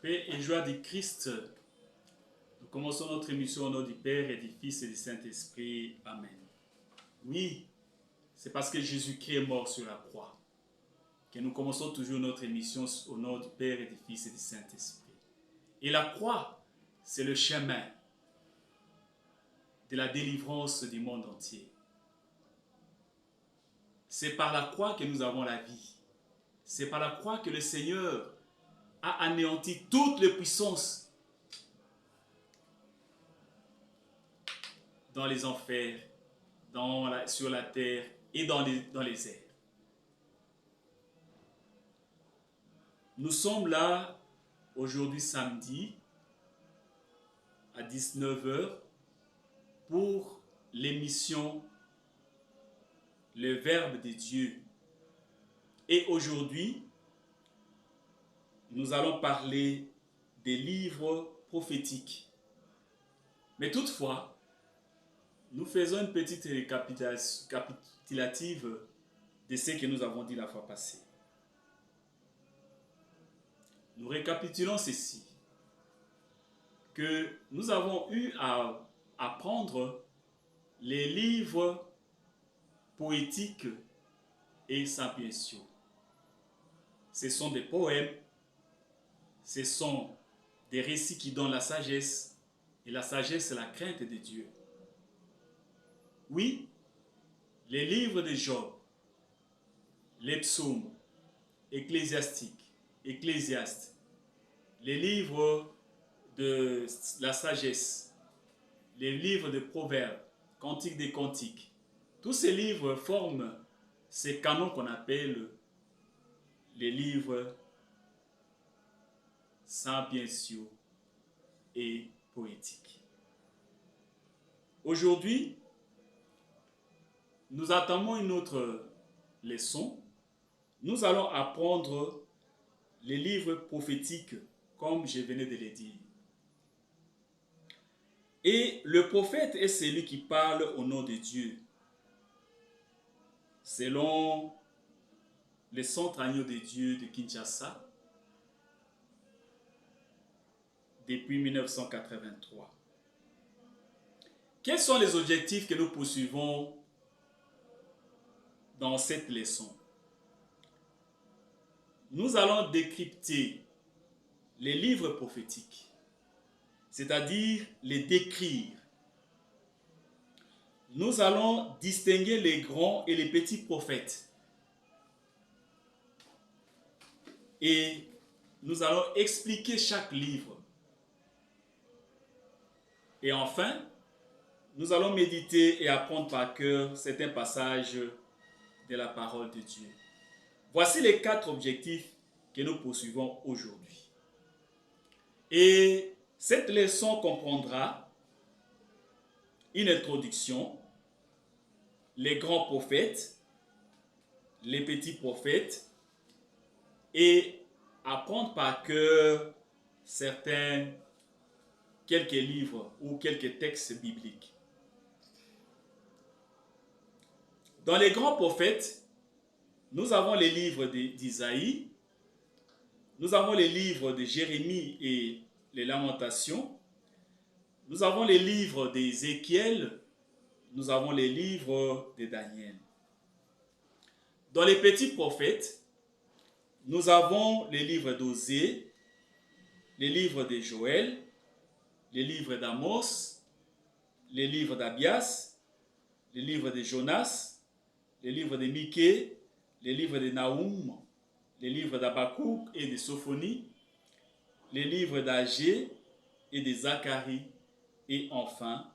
Paix et joie du Christ. Nous commençons notre émission au nom du Père et du Fils et du Saint-Esprit. Amen. Oui, c'est parce que Jésus-Christ est mort sur la croix que nous commençons toujours notre émission au nom du Père et du Fils et du Saint-Esprit. Et la croix, c'est le chemin de la délivrance du monde entier. C'est par la croix que nous avons la vie. C'est par la croix que le Seigneur a anéanti toutes les puissances dans les enfers, sur la terre et dans les airs. Nous sommes là aujourd'hui samedi à 19 h pour l'émission Le Verbe de Dieu. Et aujourd'hui, nous allons parler des livres prophétiques. Mais toutefois, nous faisons une petite récapitulative de ce que nous avons dit la fois passée. Nous récapitulons ceci, que nous avons eu à apprendre les livres poétiques et sapientiaux. Ce sont des poèmes, ce sont des récits qui donnent la sagesse, et la sagesse c'est la crainte de Dieu. Oui, les livres de Job, les psaumes, Ecclésiastes, les livres de la sagesse, les livres de proverbes, cantiques des cantiques, tous ces livres forment ces canons qu'on appelle les livres sapientiaux et poétiques. Aujourd'hui, nous attendons une autre leçon. Nous allons apprendre les livres prophétiques, comme je venais de le dire. Et le prophète est celui qui parle au nom de Dieu, selon le centre agneau de Dieu de Kinshasa, depuis 1983. Quels sont les objectifs que nous poursuivons dans cette leçon? Nous allons décrypter les livres prophétiques, c'est-à-dire les décrire. Nous allons distinguer les grands et les petits prophètes. Et nous allons expliquer chaque livre. Et enfin, nous allons méditer et apprendre par cœur certains passages de la parole de Dieu. Voici les 4 objectifs que nous poursuivons aujourd'hui. Et cette leçon comprendra une introduction, les grands prophètes, les petits prophètes, et apprendre par cœur quelques livres ou quelques textes bibliques. Dans les grands prophètes, nous avons les livres d'Isaïe, nous avons les livres de Jérémie et les Lamentations, nous avons les livres d'Ézéchiel, nous avons les livres de Daniel. Dans les petits prophètes, nous avons les livres d'Osée, les livres de Joël, les livres d'Amos, les livres d'Abias, les livres de Jonas, les livres de Michée, les livres de Naoum, les livres d'Abakouk et de Sophonie, les livres d'Agé et de Zacharie, et enfin,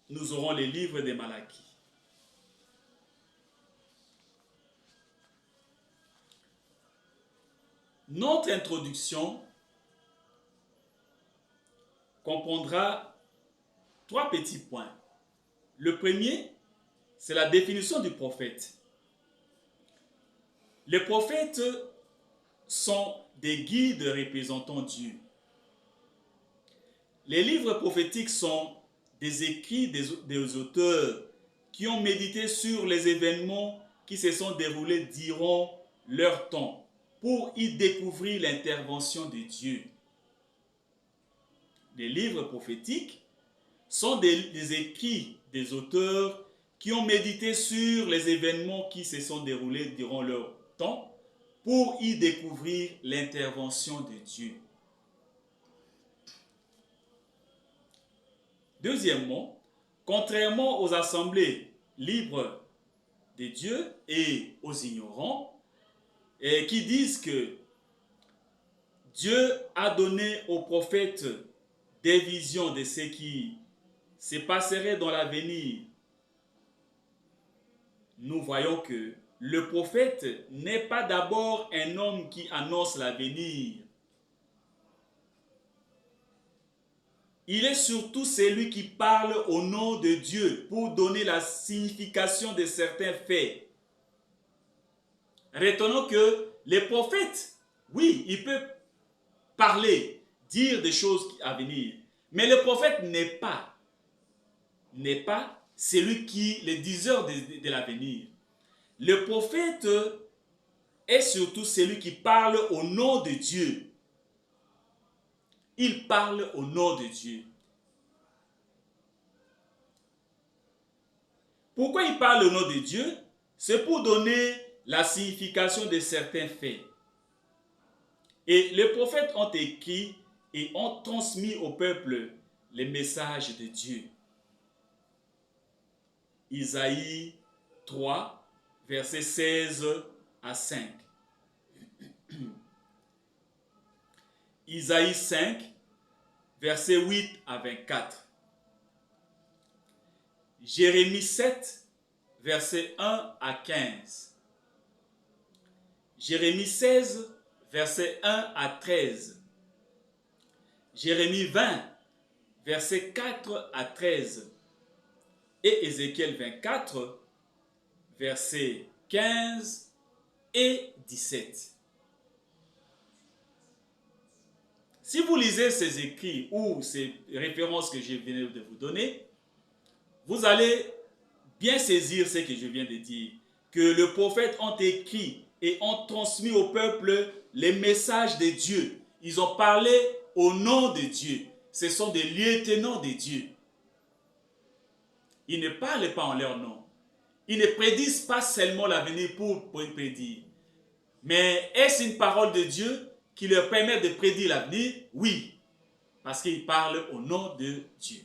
nous aurons les livres de Malachie. Notre introduction comprendra 3 petits points. Le premier, c'est la définition du prophète. Les prophètes sont des guides représentant Dieu. Les livres prophétiques sont des écrits des auteurs qui ont médité sur les événements qui se sont déroulés durant leur temps pour y découvrir l'intervention de Dieu. les livres prophétiques sont des écrits des auteurs qui ont médité sur les événements qui se sont déroulés durant leur temps pour y découvrir l'intervention de Dieu. Deuxièmement, contrairement aux assemblées libres de Dieu et aux ignorants, et qui disent que Dieu a donné aux prophètes des visions de ce qui se passerait dans l'avenir, nous voyons que le prophète n'est pas d'abord un homme qui annonce l'avenir. Il est surtout celui qui parle au nom de Dieu pour donner la signification de certains faits. Retenons que les prophètes, oui, ils peuvent parler, dire des choses à venir, mais le prophète n'est pas celui qui, le diseur de l'avenir. Le prophète est surtout celui qui parle au nom de Dieu. Il parle au nom de Dieu. Pourquoi il parle au nom de Dieu? C'est pour donner la signification de certains faits. Et les prophètes ont écrit et ont transmis au peuple les messages de Dieu. Isaïe 3, versets 16 à 5. Isaïe 5, versets 8 à 24. Jérémie 7, versets 1 à 15. Jérémie 16, versets 1 à 13. Jérémie 20, versets 4 à 13. Et Ézéchiel 24, versets 15 et 17. Si vous lisez ces écrits ou ces références que je viens de vous donner, vous allez bien saisir ce que je viens de dire, que les prophètes ont écrit et ont transmis au peuple les messages de Dieu. Ils ont parlé au nom de Dieu. Ce sont des lieutenants de Dieu. Ils ne parlent pas en leur nom. Ils ne prédisent pas seulement l'avenir pour prédire. Mais est-ce une parole de Dieu qui leur permet de prédire l'avenir? Oui, parce qu'ils parlent au nom de Dieu.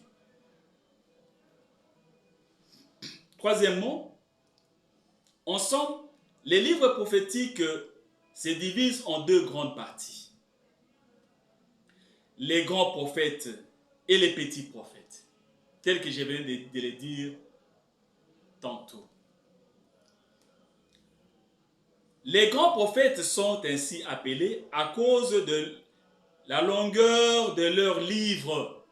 Troisièmement, ensemble, les livres prophétiques se divisent en deux grandes parties. Les grands prophètes et les petits prophètes, tels que je viens de le dire tantôt. Les grands prophètes sont ainsi appelés à cause de la longueur de leurs livres,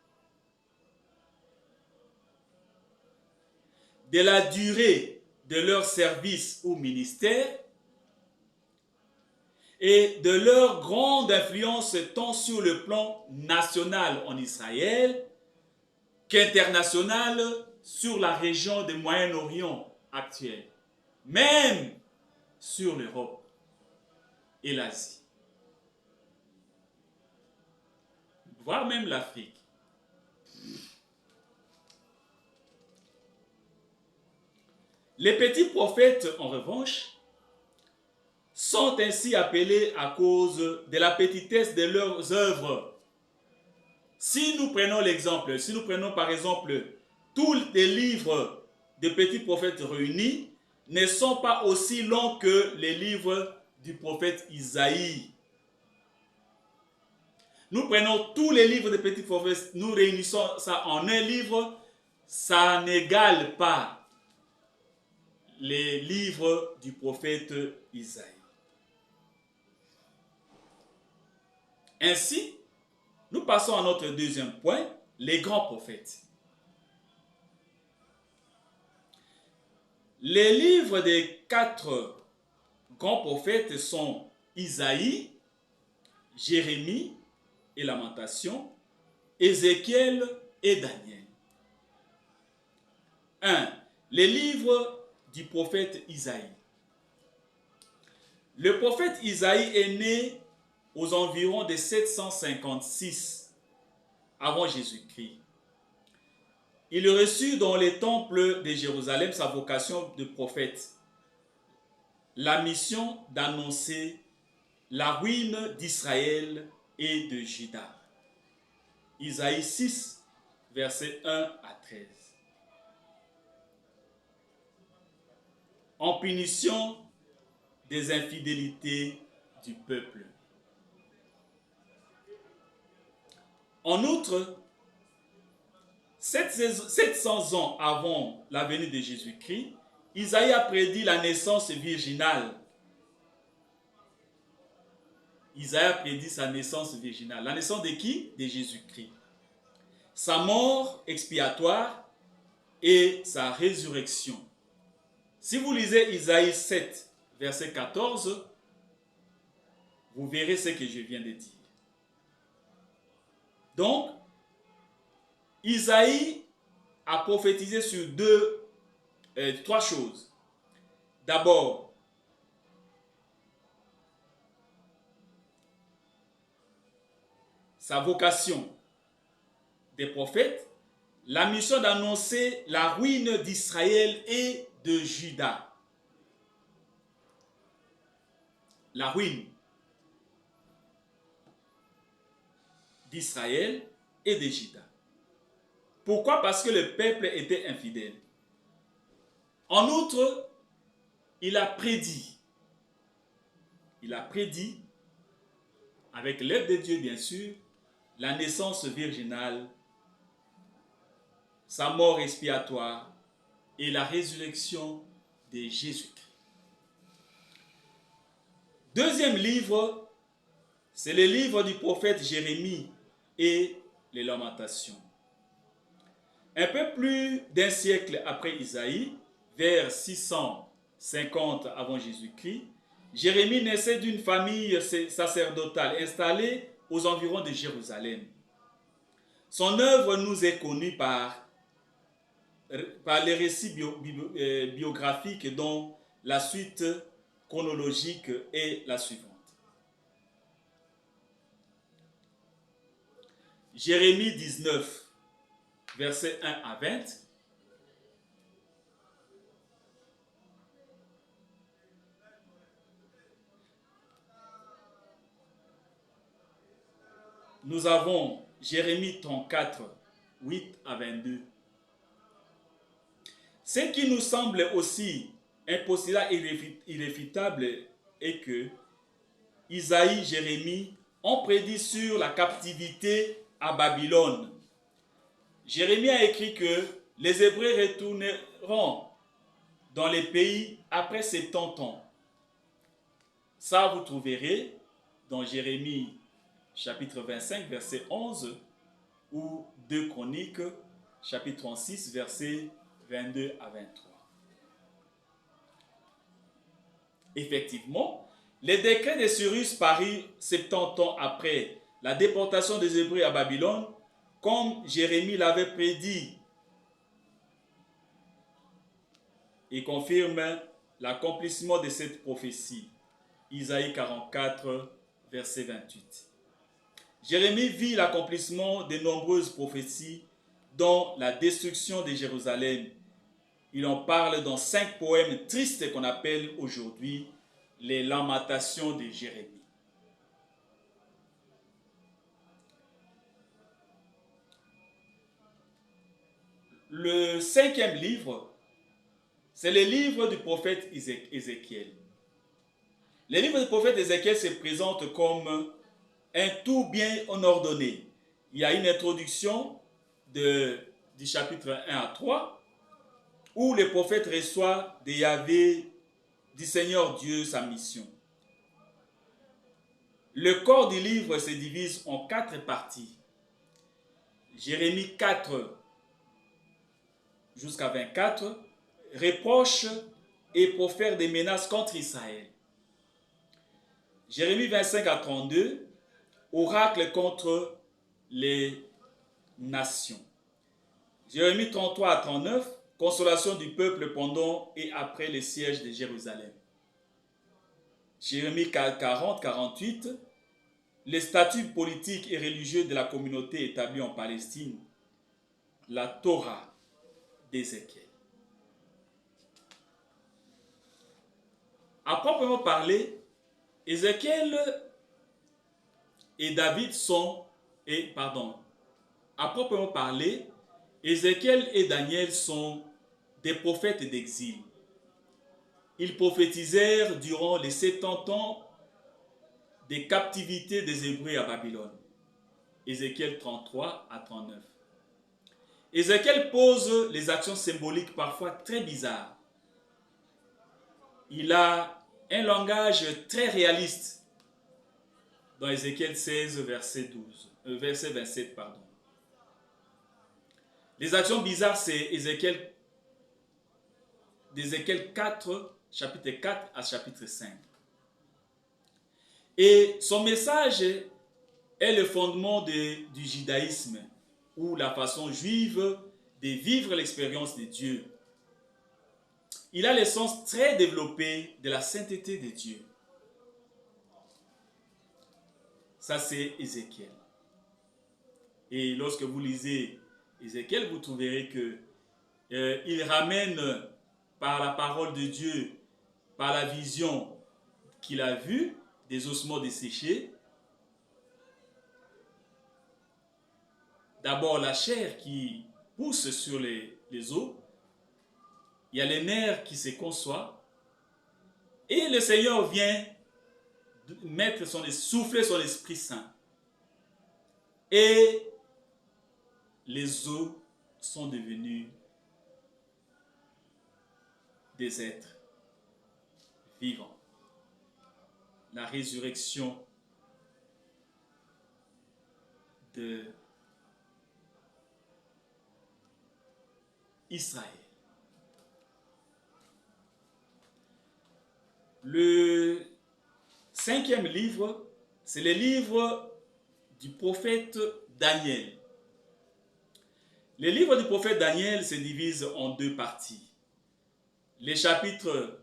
de la durée de leur service ou ministère et de leur grande influence tant sur le plan national en Israël qu'international sur la région du Moyen-Orient actuelle, même sur l'Europe et l'Asie, voire même l'Afrique. Les petits prophètes, en revanche, sont ainsi appelés à cause de la petitesse de leurs œuvres. Si nous prenons l'exemple, si nous prenons par exemple tous les livres des petits prophètes réunis, ne sont pas aussi longs que les livres du prophète Isaïe. Nous prenons tous les livres des petits prophètes, nous réunissons ça en un livre, ça n'égale pas les livres du prophète Isaïe. Ainsi, nous passons à notre deuxième point, les grands prophètes. Les livres des 4 grands prophètes sont Isaïe, Jérémie et Lamentation, Ézéchiel et Daniel. 1. Les livres du prophète Isaïe. Le prophète Isaïe est né aux environs de 756 avant Jésus-Christ. Il reçut dans les temples de Jérusalem sa vocation de prophète, la mission d'annoncer la ruine d'Israël et de Juda. Isaïe 6, versets 1 à 13. En punition des infidélités du peuple. En outre, 700 ans avant la venue de Jésus-Christ, Isaïe a prédit la naissance virginale. Isaïe a prédit sa naissance virginale. La naissance de qui? De Jésus-Christ. Sa mort expiatoire et sa résurrection. Si vous lisez Isaïe 7, verset 14, vous verrez ce que je viens de dire. Donc, Isaïe a prophétisé sur trois choses. D'abord, sa vocation des prophètes, la mission d'annoncer la ruine d'Israël et de Juda. La ruine d'Israël et de Juda. Pourquoi? Parce que le peuple était infidèle. En outre, il a prédit, avec l'aide de Dieu bien sûr, la naissance virginale, sa mort expiatoire et la résurrection de Jésus-Christ. Deuxième livre, c'est le livre du prophète Jérémie et les Lamentations. Un peu plus d'un siècle après Isaïe, vers 650 avant Jésus-Christ, Jérémie naissait d'une famille sacerdotale installée aux environs de Jérusalem. Son œuvre nous est connue par les récits biographiques dont la suite chronologique est la suivante. Jérémie 19, versets 1 à 20. Nous avons Jérémie 34, 8 à 22. Ce qui nous semble aussi impossible et irréfutable est que Isaïe et Jérémie ont prédit sur la captivité à Babylone. Jérémie a écrit que les Hébreux retourneront dans les pays après 70 ans. Ça, vous trouverez dans Jérémie chapitre 25, verset 11, ou 2 Chroniques, chapitre 36, verset 22 à 23. Effectivement, les décrets de Cyrus parus 70 ans après la déportation des Hébreux à Babylone, comme Jérémie l'avait prédit, et confirme l'accomplissement de cette prophétie. Isaïe 44, verset 28. Jérémie vit l'accomplissement de nombreuses prophéties, dont la destruction de Jérusalem. Il en parle dans 5 poèmes tristes qu'on appelle aujourd'hui les Lamentations de Jérémie. Le 5e livre, c'est le livre du prophète Ézéchiel. Le livre du prophète Ézéchiel se présente comme un tout bien ordonné. Il y a une introduction du chapitre 1 à 3 où le prophète reçoit de Yahvé, du Seigneur Dieu, sa mission. Le corps du livre se divise en 4 parties. Jérémie 4 jusqu'à 24 reproche et profère des menaces contre Israël. Jérémie 25 à 32, oracle contre les nations. Jérémie 33 à 39, consolation du peuple pendant et après le siège de Jérusalem. Jérémie 40, 48, les statuts politiques et religieux de la communauté établie en Palestine, la Torah d'Ézéchiel. À proprement parler, Ézéchiel et David à proprement parler, Ézéchiel et Daniel sont des prophètes d'exil. Ils prophétisèrent durant les 70 ans des captivités des Hébreux à Babylone. Ézéchiel 33 à 39. Ézéchiel pose les actions symboliques parfois très bizarres. Il a un langage très réaliste dans Ézéchiel 16, verset 27. Pardon. Les actions bizarres, c'est d'Ézéchiel 4, chapitre 4 à chapitre 5. Et son message est le fondement du judaïsme, ou la façon juive de vivre l'expérience de Dieu. Il a le sens très développé de la sainteté de Dieu. Ça, c'est Ézéchiel. Et lorsque vous lisez Ézéchiel, vous trouverez que il ramène par la parole de Dieu, par la vision qu'il a vue des ossements desséchés, d'abord la chair qui pousse sur les os, il y a les nerfs qui se conçoivent, et le Seigneur vient souffler son Esprit Saint. Et les os sont devenus des êtres vivants. La résurrection de Israël. Le 5e livre, c'est le livre du prophète Daniel. Le livre du prophète Daniel se divise en 2 parties. Les chapitres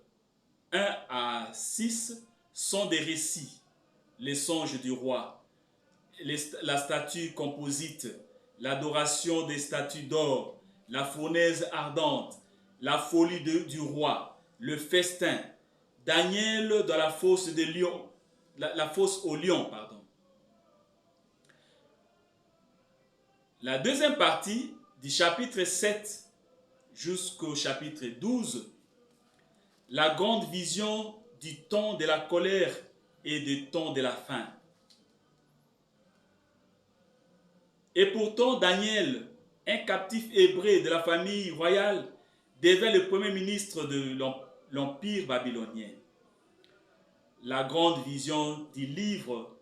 1 à 6 sont des récits, les songes du roi, la statue composite, l'adoration des statues d'or, la fournaise ardente, la folie du roi, le festin, Daniel dans la fosse de lion, la fosse au lion, pardon. La deuxième partie, du chapitre 7 jusqu'au chapitre 12, la grande vision du temps de la colère et du temps de la faim. Et pourtant, Daniel, un captif hébreu de la famille royale, devint le premier ministre de l'Empire babylonien. La grande vision du livre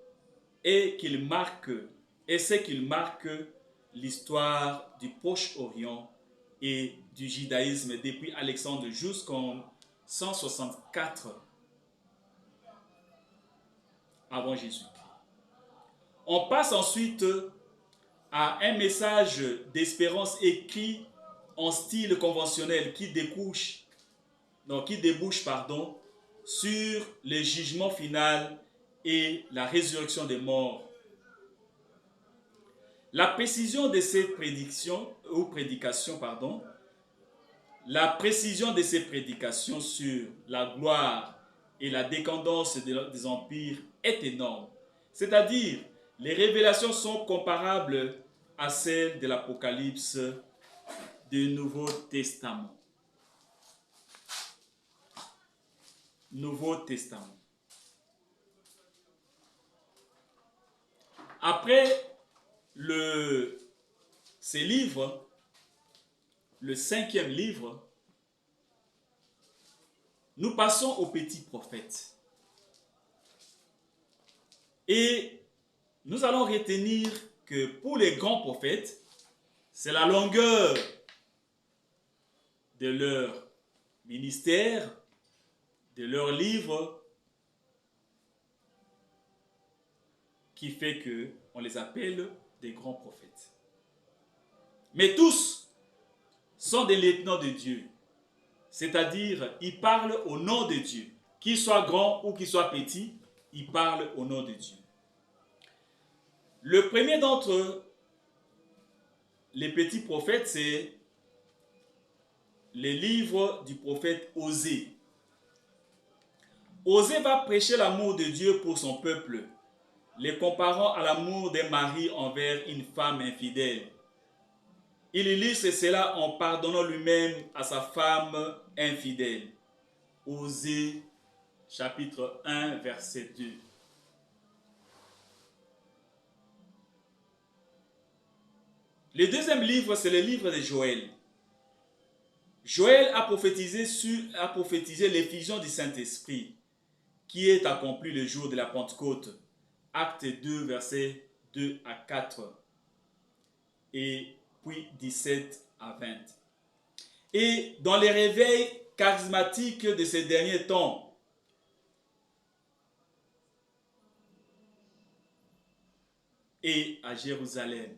est ce qu'il marque l'histoire du Proche-Orient et du judaïsme depuis Alexandre jusqu'en 164 avant Jésus-Christ. On passe ensuite à un message d'espérance écrit en style conventionnel qui débouche sur le jugement final et la résurrection des morts. La précision de ces prédications sur la gloire et la décadence des empires est énorme. C'est-à-dire, les révélations sont comparables à celles de l'Apocalypse du Nouveau Testament. Nouveau Testament. Après ces livres, le 5e livre, nous passons aux petits prophètes. Et nous allons retenir que pour les grands prophètes, c'est la longueur de leur ministère, de leur livre, qui fait qu'on les appelle des grands prophètes. Mais tous sont des lieutenants de Dieu. C'est-à-dire, ils parlent au nom de Dieu. Qu'ils soient grands ou qu'ils soient petits, ils parlent au nom de Dieu. Le premier d'entre les petits prophètes, c'est les livres du prophète Osée. Osée va prêcher l'amour de Dieu pour son peuple, les comparant à l'amour d'un mari envers une femme infidèle. Il illustre cela en pardonnant lui-même à sa femme infidèle. Osée, chapitre 1, verset 2. Le deuxième livre, c'est le livre de Joël. Joël a prophétisé l'effusion du Saint-Esprit qui est accomplie le jour de la Pentecôte. Acte 2, versets 2 à 4 et puis 17 à 20. Et dans les réveils charismatiques de ces derniers temps, et à Jérusalem,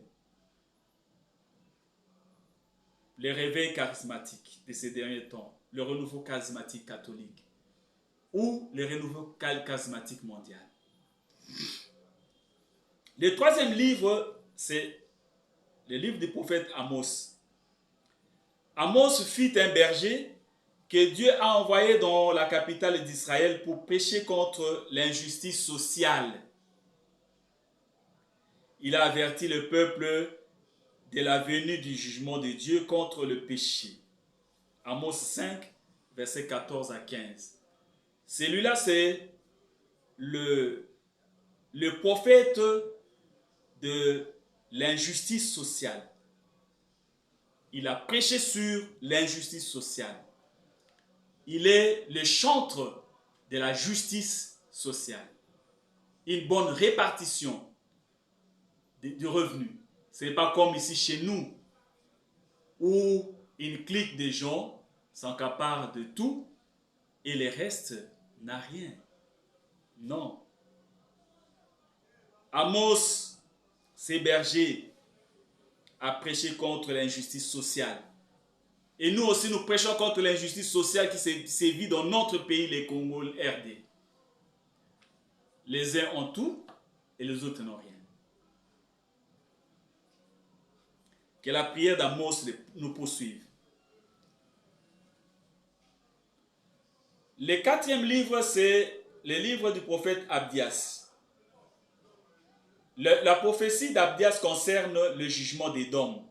les réveils charismatiques de ces derniers temps, le renouveau charismatique catholique ou le renouveau charismatique mondial. Le troisième livre, c'est le livre du prophète Amos. Amos fut un berger que Dieu a envoyé dans la capitale d'Israël pour pécher contre l'injustice sociale. Il a averti le peuple de la venue du jugement de Dieu contre le péché. Amos 5, versets 14 à 15. Celui-là, c'est le prophète de l'injustice sociale. Il a prêché sur l'injustice sociale. Il est le chantre de la justice sociale. Une bonne répartition du revenu. Ce n'est pas comme ici chez nous, où une clique de gens s'accapare de tout et le reste n'a rien. Non. Amos, ces bergers, a prêché contre l'injustice sociale. Et nous aussi, nous prêchons contre l'injustice sociale qui sévit dans notre pays, les Congo, RD. Les uns ont tout et les autres n'ont rien. Que la prière d'Amos nous poursuive. Le quatrième livre, c'est le livre du prophète Abdias. La prophétie d'Abdias concerne le jugement d'Édom.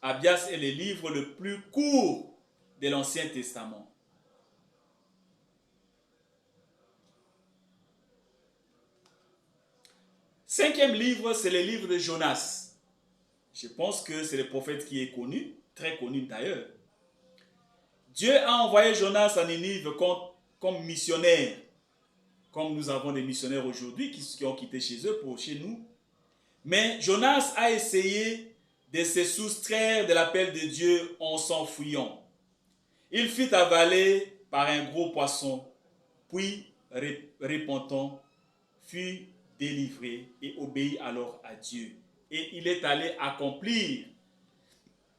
Abdias est le livre le plus court de l'Ancien Testament. Cinquième livre, c'est le livre de Jonas. Je pense que c'est le prophète qui est connu, très connu d'ailleurs. Dieu a envoyé Jonas à Ninive comme missionnaire, comme nous avons des missionnaires aujourd'hui qui ont quitté chez eux pour chez nous. Mais Jonas a essayé de se soustraire de l'appel de Dieu en s'enfuyant. Il fut avalé par un gros poisson, puis repentant, fut délivré et obéit alors à Dieu. Et il est allé accomplir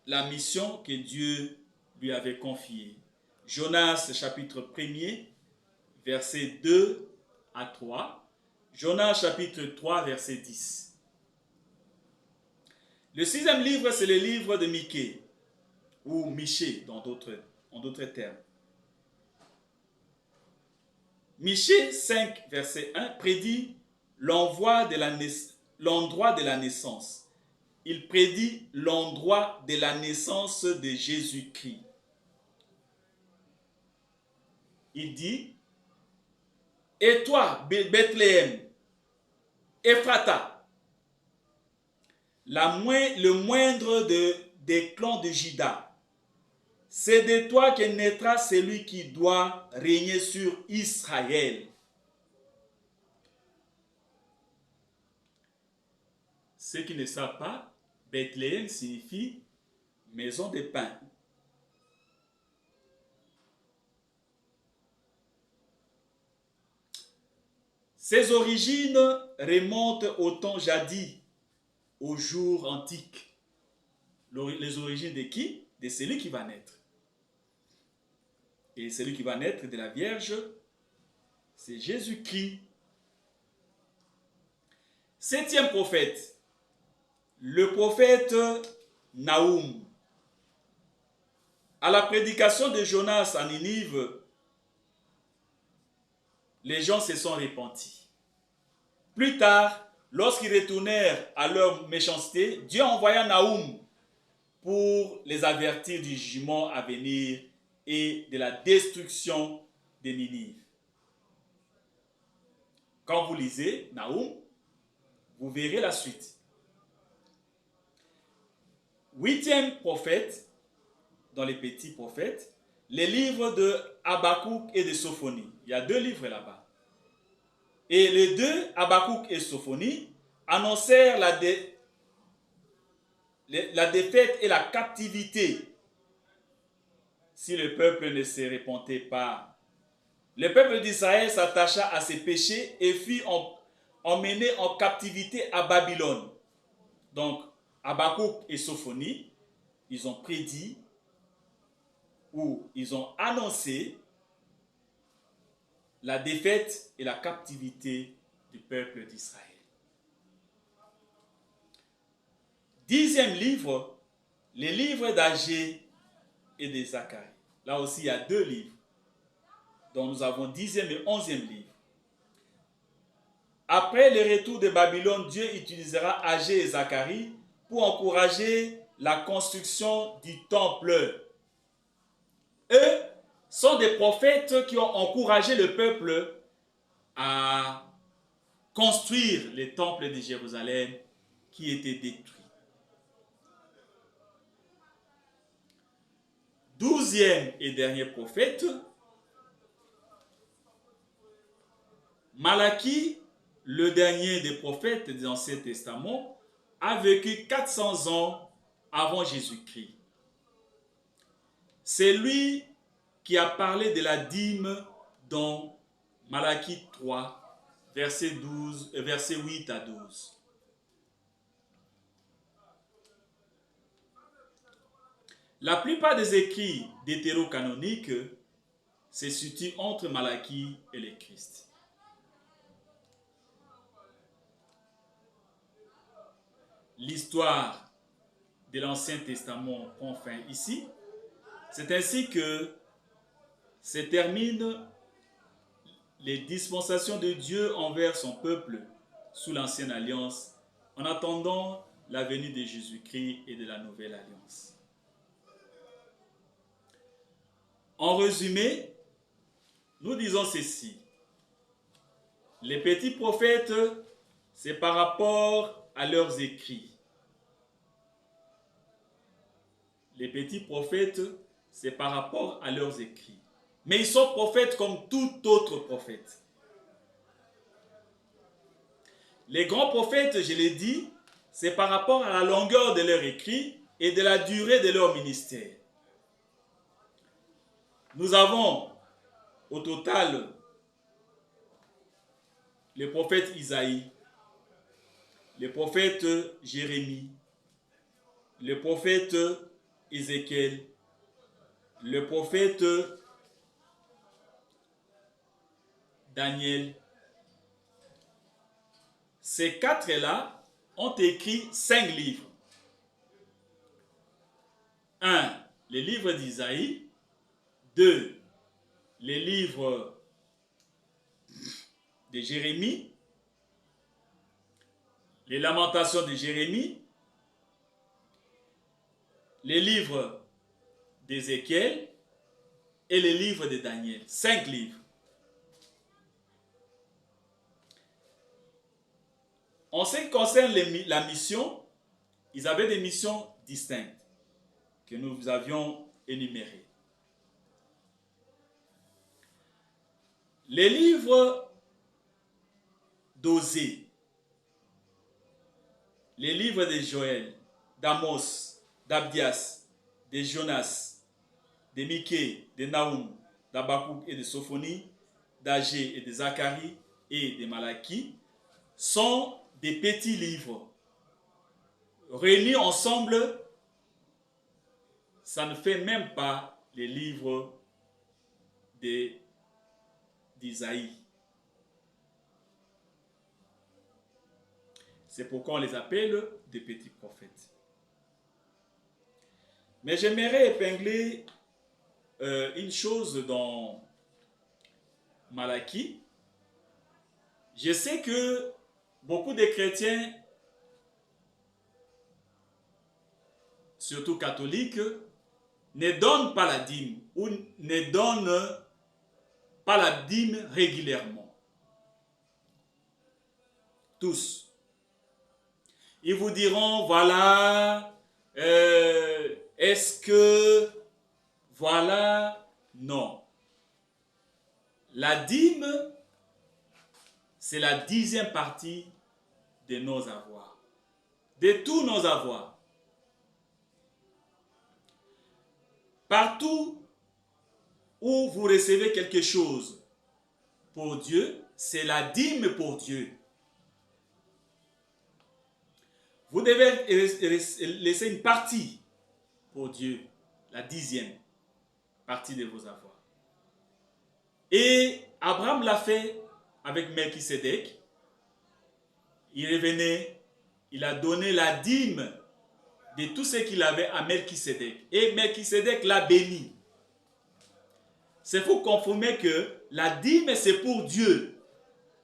la mission que Dieu lui avait confiée. Jonas chapitre 1er, versets 2 à 3. Jonas chapitre 3, verset 10. Le sixième livre, c'est le livre de Michée, ou Michée en d'autres termes. Michée 5, verset 1, prédit l'endroit de la naissance. Il prédit l'endroit de la naissance de Jésus-Christ. Il dit, et toi, Bethléem, Ephrata, le moindre des clans de Juda, c'est de toi que naîtra celui qui doit régner sur Israël. Ceux qui ne savent pas, Bethléem signifie maison de pain. Ses origines remontent au temps jadis, aux jours antiques. Les origines de qui? De celui qui va naître. Et celui qui va naître de la Vierge, c'est Jésus-Christ. Septième prophète, le prophète Naoum. À la prédication de Jonas à Ninive, les gens se sont repentis. Plus tard, lorsqu'ils retournèrent à leur méchanceté, Dieu envoya Naoum pour les avertir du jugement à venir et de la destruction de Ninive. Quand vous lisez Naoum, vous verrez la suite. Huitième prophète, dans les petits prophètes, les livres de Habakkuk et de Sophonie. Il y a deux livres là-bas. Et les deux, Habakkuk et Sophonie, annoncèrent la défaite et la captivité si le peuple ne se repentait pas. Le peuple d'Israël s'attacha à ses péchés et fut emmené en captivité à Babylone. Donc, Habakkuk et Sophonie, ils ont prédit ou ils ont annoncé la défaite et la captivité du peuple d'Israël. Dixième livre, les livres d'Agé et de Zacharie. Là aussi, il y a deux livres, dont nous avons dixième et onzième livre. Après le retour de Babylone, Dieu utilisera Agé et Zacharie pour encourager la construction du temple. Eux sont des prophètes qui ont encouragé le peuple à construire les temples de Jérusalem qui étaient détruits. Douzième et dernier prophète, Malachie, le dernier des prophètes de l'Ancien Testament, a vécu 400 ans avant Jésus-Christ. C'est lui qui a parlé de la dîme dans Malachie 3, verset 8 à 12. La plupart des écrits d'hétérocanoniques se situent entre Malachie et le Christ. L'histoire de l'Ancien Testament prend fin ici. C'est ainsi que se terminent les dispensations de Dieu envers son peuple sous l'Ancienne Alliance, en attendant la venue de Jésus-Christ et de la Nouvelle Alliance. En résumé, nous disons ceci. Les petits prophètes, c'est par rapport à leurs écrits. Les petits prophètes, c'est par rapport à leurs écrits. Mais ils sont prophètes comme tout autre prophète. Les grands prophètes, je l'ai dit, c'est par rapport à la longueur de leur écrit et de la durée de leur ministère. Nous avons au total le prophète Isaïe, le prophète Jérémie, le prophète Ézéchiel, le prophète Daniel. Ces quatre-là ont écrit 5 livres. 1. Les livres d'Isaïe. 2. Les livres de Jérémie. Les lamentations de Jérémie. Les livres d'Ézéchiel et les livres de Daniel. 5 livres. En ce qui concerne la mission, ils avaient des missions distinctes que nous avions énumérées. Les livres d'Osée, les livres de Joël, d'Amos, d'Abdias, de Jonas, de Michée, de Naoum, d'Habakkuk et de Sophonie, d'Agé et de Zacharie et de Malachie sont des petits livres. Réunis ensemble, ça ne fait même pas les livres d'Isaïe. C'est pourquoi on les appelle des petits prophètes. Mais j'aimerais épingler une chose dans Malachie. Je sais que beaucoup de chrétiens, surtout catholiques, ne donnent pas la dîme ou ne donnent pas la dîme régulièrement. Tous. Ils vous diront, voilà, est-ce que, voilà, non. La dîme, c'est la 10e partie de nos avoirs, de tous nos avoirs. Partout où vous recevez quelque chose pour Dieu, c'est la dîme pour Dieu. Vous devez laisser une partie pour Dieu, la 10e partie de vos avoirs. Et Abraham l'a fait avec Melchisédek. Il revenait, il a donné la dîme de tout ce qu'il avait à Melchisédek. Et Melchisédek l'a béni. C'est pour confirmer que la dîme, c'est pour Dieu.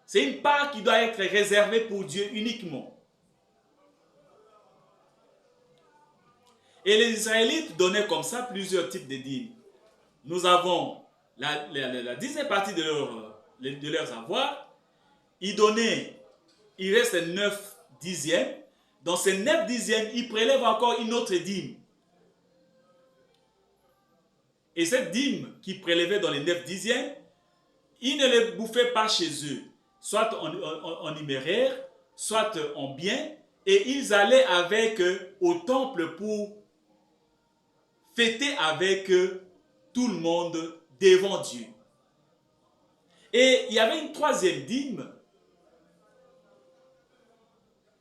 C'est une part qui doit être réservée pour Dieu uniquement. Et les Israélites donnaient comme ça plusieurs types de dîmes. Nous avons la 10e partie de leurs avoirs. Ils donnaient, il reste 9 dixièmes. Dans ces 9 dixièmes, ils prélèvent encore une autre dîme. Et cette dîme qu'ils prélevaient dans les 9 dixièmes, ils ne les bouffaient pas chez eux, soit en numéraire, soit en biens, et ils allaient avec au temple pour fêter avec tout le monde devant Dieu. Et il y avait une 3e dîme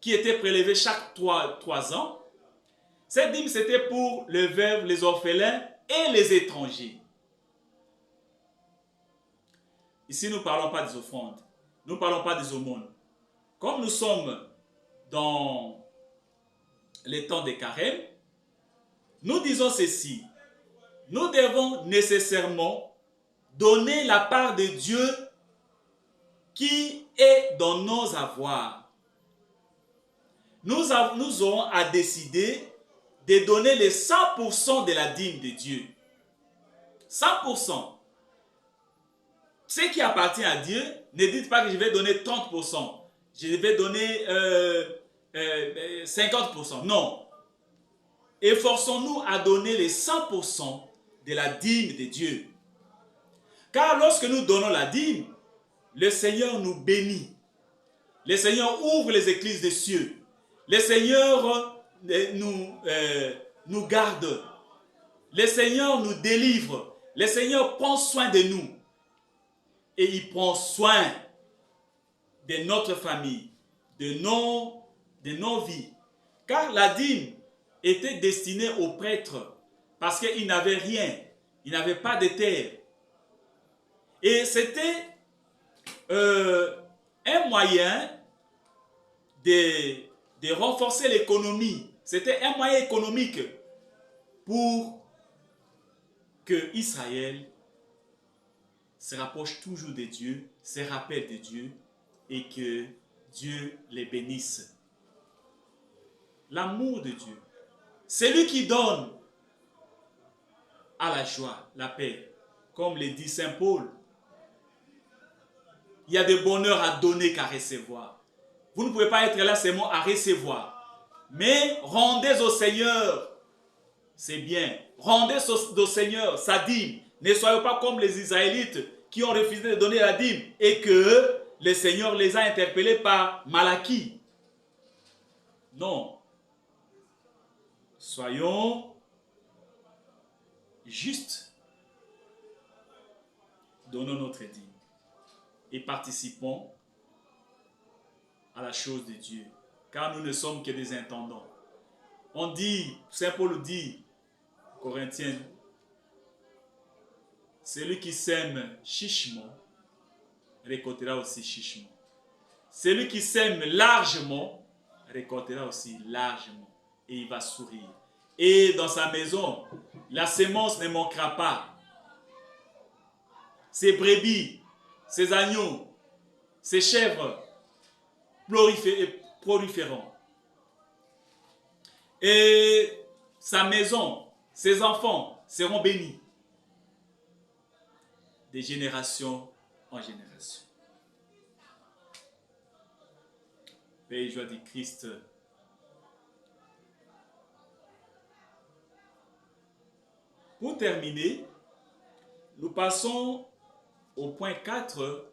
qui était prélevée chaque 3 ans. Cette dîme, c'était pour les veuves, les orphelins et les étrangers. Ici, nous ne parlons pas des offrandes. Nous ne parlons pas des aumônes. Comme nous sommes dans les temps des carêmes, nous disons ceci. Nous devons nécessairement donner la part de Dieu qui est dans nos avoirs. Nous aurons à décider de donner les 100% de la dîme de Dieu. 100%. Ce qui appartient à Dieu, ne dites pas que je vais donner 30%. Je vais donner 50%. Non. Efforçons-nous à donner les 100% de la dîme de Dieu. Car lorsque nous donnons la dîme, le Seigneur nous bénit. Le Seigneur ouvre les écluses des cieux. Le Seigneur nous garde. Le Seigneur nous délivre. Le Seigneur prend soin de nous. Et il prend soin de notre famille, de nos vies. Car la dîme était destinée aux prêtres parce qu'ils n'avaient rien. Ils n'avaient pas de terre. Et c'était un moyen de renforcer l'économie. C'était un moyen économique pour que Israël se rapproche toujours de Dieu, se rappelle de Dieu et que Dieu les bénisse. L'amour de Dieu, c'est lui qui donne à la joie, la paix. Comme le dit Saint Paul, il y a de bonheur à donner qu'à recevoir. Vous ne pouvez pas être là seulement à recevoir. Mais rendez au Seigneur, c'est bien. Rendez au Seigneur sa dîme. Ne soyez pas comme les Israélites qui ont refusé de donner la dîme et que le Seigneur les a interpellés par Malachie. Non. Soyons justes. Donnons notre dîme et participons à la chose de Dieu, car nous ne sommes que des intendants. On dit, Saint Paul dit, Corinthiens, celui qui sème chichement récoltera aussi chichement. Celui qui sème largement récoltera aussi largement et il va sourire. Et dans sa maison, la sémence ne manquera pas. Ses brebis, ses agneaux, ses chèvres proliféreront. Et sa maison, ses enfants seront bénis de génération en génération. Paix et joie du Christ. Pour terminer, nous passons au point 4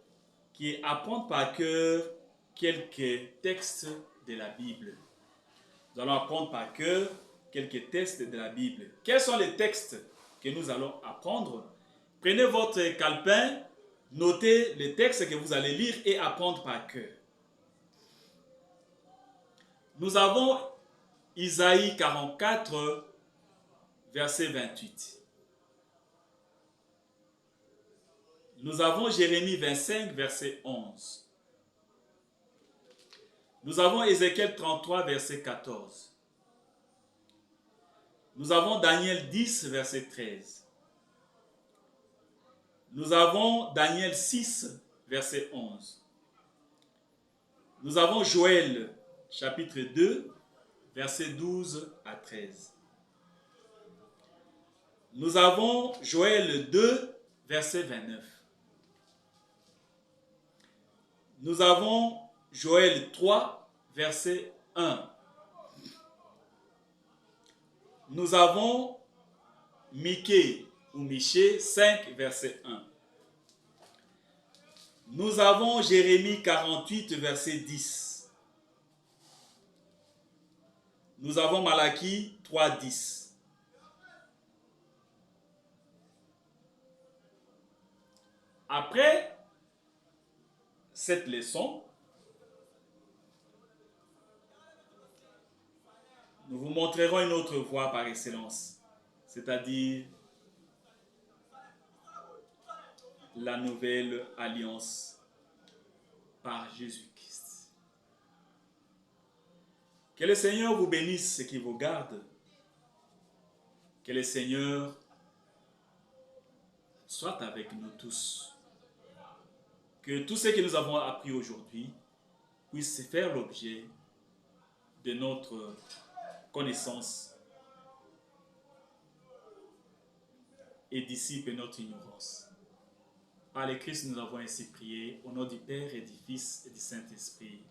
qui est apprendre par cœur quelques textes de la Bible. Nous allons apprendre par cœur quelques textes de la Bible. Quels sont les textes que nous allons apprendre? Prenez votre calepin, notez les textes que vous allez lire et apprendre par cœur. Nous avons Isaïe 44, verset 28. Nous avons Jérémie 25, verset 11. Nous avons Ézéchiel 33, verset 14. Nous avons Daniel 10, verset 13. Nous avons Daniel 6, verset 11. Nous avons Joël, chapitre 2, verset 12 à 13. Nous avons Joël 2, verset 29. Nous avons Joël 3, verset 1. Nous avons Michée ou Michée 5, verset 1. Nous avons Jérémie 48, verset 10. Nous avons Malachie 3, 10. Après cette leçon, nous vous montrerons une autre voie par excellence, c'est-à-dire la nouvelle alliance par Jésus-Christ. Que le Seigneur vous bénisse et qu'il vous garde. Que le Seigneur soit avec nous tous. Que tout ce que nous avons appris aujourd'hui puisse faire l'objet de notre connaissance et dissipe notre ignorance. Par le Christ, nous avons ainsi prié, au nom du Père et du Fils et du Saint-Esprit.